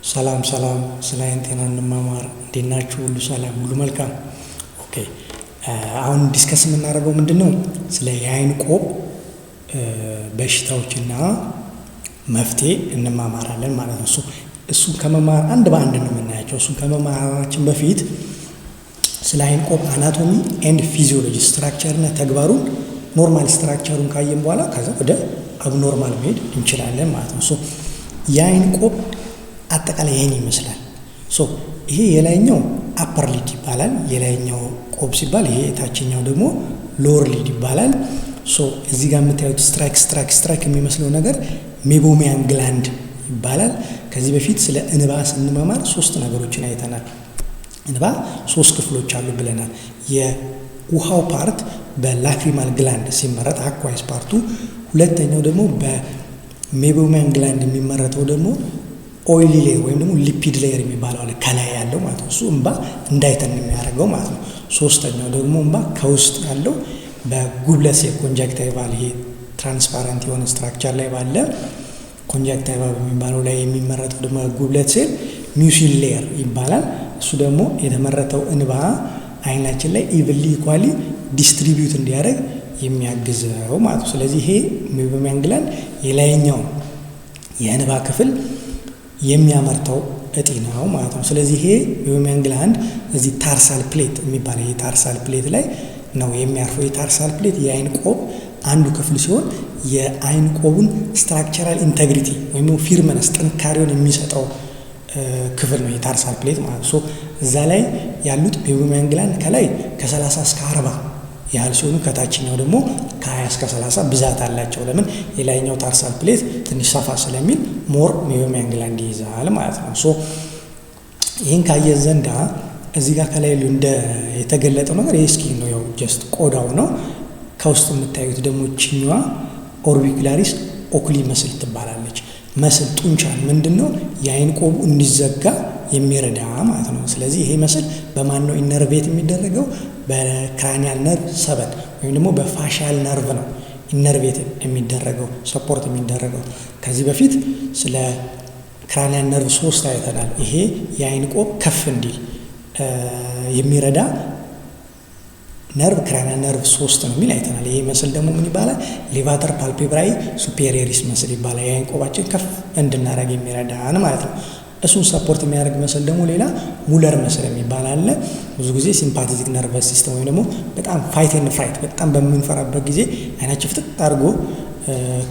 ሰላም ስለ አይን ጤና እንማማር። እንዴት ናችሁ? ሁሉ ሰላም፣ ሁሉ መልካም። ኦኬ አሁን ዲስከስ የምናደርገው ምንድነው? ስለ የአይን ቆብ በሽታዎችና መፍትሄ እንማማራለን ማለት ነው። እሱን ከመማር አንድ በአንድ ነው የምናያቸው። እሱን ከመማራችን በፊት ስለ አይን ቆብ አናቶሚ ኤንድ ፊዚዮሎጂ ስትራክቸር እና ተግባሩን ኖርማል ስትራክቸሩን ካየን በኋላ ከዛ ወደ አብኖርማል መሄድ እንችላለን ማለት ነው። የአይን ቆብ አጠቃላይ ይሄን ይመስላል። ይሄ የላይኛው አፐር ሊድ ይባላል። የላይኛው ቆብ ሲባል ይሄ የታችኛው ደግሞ ሎወር ሊድ ይባላል። እዚህ ጋር የምታዩት ስትራይክ የሚመስለው ነገር ሜቦሚያን ግላንድ ይባላል። ከዚህ በፊት ስለ እንባ ስንመማር ሶስት ነገሮችን አይተናል። እንባ ሶስት ክፍሎች አሉ ብለናል። የውሃው ፓርት በላክሪማል ግላንድ ሲመረት አኳይስ ፓርቱ፣ ሁለተኛው ደግሞ በሜቦሚያን ግላንድ የሚመረተው ደግሞ ኦይሊ ሌየር ወይም ደግሞ ሊፒድ ሌየር የሚባለው አለ ከላይ ያለው ማለት ነው። እሱ እንባ እንዳይተን የሚያደርገው ማለት ነው። ሶስተኛው ደግሞ እንባ ከውስጥ ያለው በጉብለት ሴል ኮንጃክቲቫል፣ ይሄ ትራንስፓረንት የሆነ ስትራክቸር ላይ ባለ ኮንጃክቲቫል የሚባለው ላይ የሚመረተው ደግሞ ጉብለት ሴል ሚውሲን ሌየር ይባላል። እሱ ደግሞ የተመረተው እንባ አይናችን ላይ ኢቭንሊ ኢኳሊ ዲስትሪቢዩት እንዲያደርግ የሚያግዘው ማለት ነው። ስለዚህ ይሄ ሜቦሚያን ግላንድ የላይኛው የእንባ ክፍል የሚያመርተው እጢ ነው ማለት ነው። ስለዚህ ይሄ ሜቦሚያን ግላንድ እዚህ ታርሳል ፕሌት የሚባለው የታርሳል ፕሌት ላይ ነው የሚያርፈው። የታርሳል ፕሌት የአይን ቆብ አንዱ ክፍል ሲሆን የአይን ቆቡን ስትራክቸራል ኢንቴግሪቲ ወይም ፊርመነስ ጥንካሬውን የሚሰጠው ክፍል ነው የታርሳል ፕሌት ማለት ነው። እዛ ላይ ያሉት ሜቦሚያን ግላንድ ከላይ ከ30 እስከ 40 ያህል ሲሆኑ ከታችኛው ደግሞ ከ20 እስከ 30 ብዛት አላቸው። ለምን? የላይኛው ታርሳል ፕሌት ትንሽ ሰፋ ስለሚል ሞር ሜቦሚያን ግላንድ ይይዛል ማለት ነው። ይህን ካየ ዘንዳ እዚህ ጋር ከላይ እንደ የተገለጠው ነገር የስኪን ነው፣ ያው ጀስት ቆዳው ነው። ከውስጥ የምታዩት ደግሞ ችኛዋ ኦርቢኩላሪስ ኦኩሊ መስል ትባላለች። መስል ጡንቻ ምንድን ነው? የአይን ቆቡ እንዲዘጋ የሚረዳ ማለት ነው። ስለዚህ ይሄ መስል በማን ነው ኢነርቬት የሚደረገው? በክራኒያል ነርቭ 7 ወይም ደግሞ በፋሻል ነርቭ ነው ኢነርቬት የሚደረገው ሰፖርት የሚደረገው። ከዚህ በፊት ስለ ክራኒያል ነርቭ 3 አይተናል። ይሄ የአይን ቆብ ከፍ እንዲል የሚረዳ ነርቭ ክራኒያል ነርቭ 3 ነው የሚል አይተናል። ይሄ መስል ደግሞ ምን ይባላል? ሌቫተር ፓልፔብራይ ሱፔሪየሪስ መስል ይባላል። የአይን ቆባችን ከፍ እንድናረግ የሚረዳን ማለት ነው። እሱን ሰፖርት የሚያደርግ መስል ደግሞ ሌላ ሙለር መስል የሚባል አለ። ብዙ ጊዜ ሲምፓቴቲክ ነርቨስ ሲስተም ወይም ደግሞ በጣም ፋይት ኤንድ ፍራይት በጣም በምንፈራበት ጊዜ አይናችን ፍጥጥ አድርጎ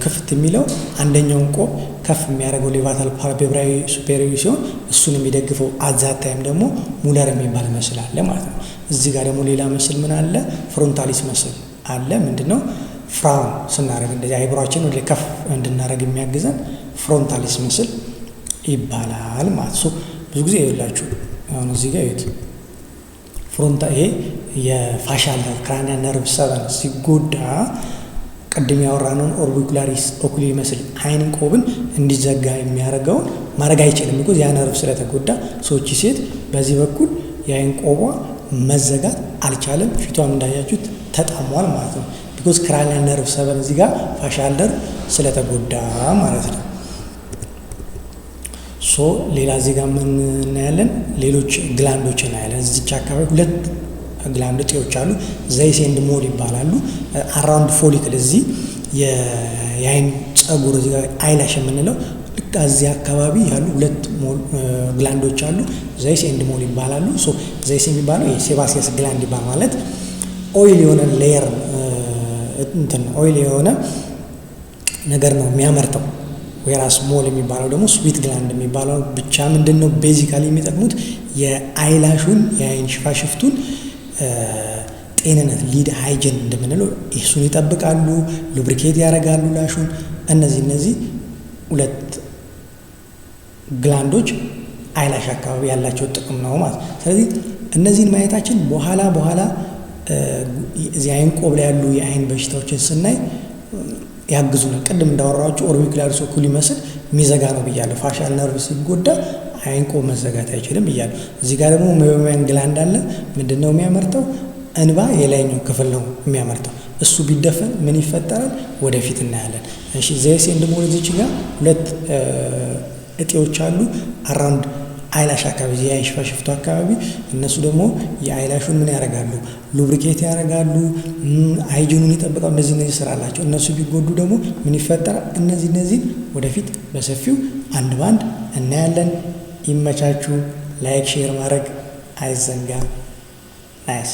ክፍት የሚለው አንደኛውን ቆብ ከፍ የሚያደርገው ሌቫተር ፓልፔብራይ ሱፔሪየሪስ ሲሆን እሱን የሚደግፈው አዛት ታይም ደግሞ ሙለር የሚባል መስል አለ ማለት ነው። እዚህ ጋር ደግሞ ሌላ መስል ምን አለ? ፍሮንታሊስ መስል አለ። ምንድነው? ፍራውን ስናደርግ እንደዚህ አይብሯችን ወደ ከፍ እንድናደርግ የሚያግዘን ፍሮንታሊስ መስል ይባላል ማለት ነው። ብዙ ጊዜ ይኸውላችሁ አሁን እዚህ ጋር ይዩት፣ ይሄ የፋሻል ነርቭ ክራኒያል ነርቭ 7 ሲጎዳ ቅድም ያወራነውን ኦርቢኩላሪስ ኦኩሊ መስል አይንን ቆብን እንዲዘጋ የሚያደርገውን ማድረግ አይችልም። ቢኮዝ ያ ነርቭ ስለተጎዳ ሰዎች ሴት በዚህ በኩል የአይን ቆቧ መዘጋት አልቻለም። ፊቷም እንዳያችሁት ተጣሟል ማለት ነው። ቢኮዝ ክራኒያል ነርቭ 7 እዚህ ጋር ፋሻል ነርቭ ስለተጎዳ ማለት ነው። ሌላ እዚህ ጋር ምን እናያለን? ሌሎች ግላንዶች እናያለን። እዚች አካባቢ ሁለት ግላንድ እጢዎች አሉ። ዘይስ ኤንድ ሞል ይባላሉ። አራውንድ ፎሊክል እዚህ የአይን ጸጉር እዚህ ጋር አይላሽ የምንለው ልክ እዚህ አካባቢ ያሉ ሁለት ግላንዶች አሉ። ዘይስ ኤንድ ሞል ይባላሉ። ዘይስ የሚባለው የሴባሲየስ ግላንድ ይባል ማለት ኦይል የሆነ ሌየር ኦይል የሆነ ነገር ነው የሚያመርተው። ወይራስ ሞል የሚባለው ደግሞ ስዊት ግላንድ የሚባለው ብቻ ምንድነው ቤዚካሊ የሚጠቅሙት የአይላሹን የአይን ሽፋሽፍቱን ጤንነት ሊድ ሃይጂን እንደምንለው እሱን ይጠብቃሉ፣ ሉብሪኬት ያደርጋሉ ላሹን። እነዚህ ሁለት ግላንዶች አይላሽ አካባቢ ያላቸው ጥቅም ነው ማለት። ስለዚህ እነዚህን ማየታችን በኋላ እዚህ አይን ቆብ ላይ ያሉ የአይን በሽታዎችን ስናይ ያግዙናል። ቅድም እንዳወራችሁ ኦርቢኩላሪስ ኦኩሊ መስል የሚዘጋ ነው ብያለሁ። ፋሻል ነርቭ ሲጎዳ አይን ቆብ መዘጋት አይችልም ብያለሁ። እዚህ ጋር ደግሞ ሜቦሚያን ግላንድ አለ። ምንድነው የሚያመርተው? እንባ የላይኛው ክፍል ነው የሚያመርተው። እሱ ቢደፈን ምን ይፈጠራል? ወደፊት እናያለን። እሺ ዘይስ ኤንድ ሞል እዚች ጋር ሁለት እጤዎች አሉ አራውንድ አይላሽ አካባቢ የአይን ሽፋሽፍቱ አካባቢ። እነሱ ደግሞ የአይላሹን ምን ያደርጋሉ? ሉብሪኬት ያደርጋሉ፣ ሃይጂኑን ይጠብቃሉ። እነዚህ ስራ አላቸው። እነሱ ቢጎዱ ደግሞ ምን ይፈጠራል? እነዚህ ወደፊት በሰፊው አንድ ባንድ እናያለን። ይመቻችሁ። ላይክ ሼር ማድረግ አይዘንጋ። ናይስ